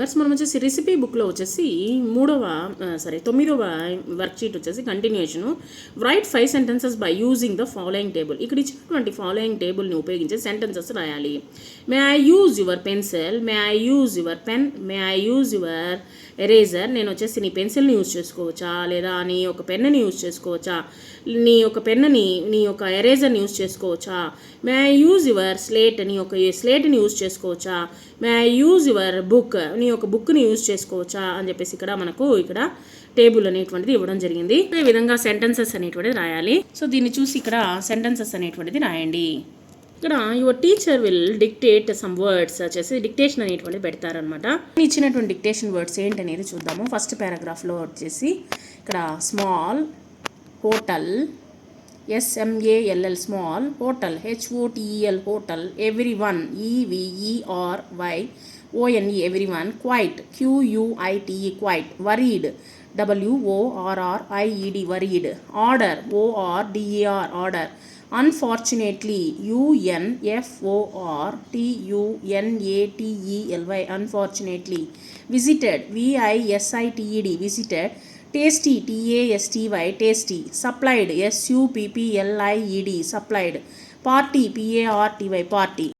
Viewers మనం వచ్చేసి recipe బుక్లో వచ్చేసి 9వ వర్క్ షీట్ వచ్చేసి continuation right 5 sentences by using the following table. ఇక్కడ ఇచ్చినటువంటి ఫాలోయింగ్ టేబుల్ని ఉపయోగించి సెంటెన్సెస్ రాయాలి. May I use your pencil, may I use your pen, may I use your eraser. నేను వచ్చేసి నీ పెన్సిల్ని యూజ్ చేసుకోవచ్చా, లేదా నీ యొక్క పెన్నుని యూజ్ చేసుకోవచ్చా, నీ యొక్క పెన్నుని నీ యొక్క ఎరేజర్ని యూజ్ చేసుకోవచ్చా, may I use your slate, నీ యొక్క స్లేట్ని యూజ్ చేసుకోవచ్చా, may I use your book, నీ యొక్క బుక్ని యూజ్ చేసుకోవచ్చా అని చెప్పేసి ఇక్కడ టేబుల్ అనేటువంటిది ఇవ్వడం జరిగింది. ఈ విధంగా సెంటెన్సెస్ అనేటువంటిది రాయాలి. సో దీన్ని చూసి ఇక్కడ సెంటెన్సెస్ అనేటువంటిది రాయండి. ఇక్కడ your teacher will dictate some words వచ్చేసి డిక్టేషన్ అనేటువంటిది పెడతారనమాట. ఇచ్చినటువంటి డిక్టేషన్ వర్డ్స్ ఏంటనేది చూద్దాము. ఫస్ట్ పారాగ్రాఫ్లో వచ్చేసి ఇక్కడ small hotel, SMALL small hotel, HOTEL hotel, everyone EVERYONE everyone, quite QUITE quite, worried WORRIED worried, order ORDER order, unfortunately UNFORTUNATELY unfortunately, visited VISITED visited, tasty TASTY tasty, supplied SUPPLIED supplied, party PARTY party,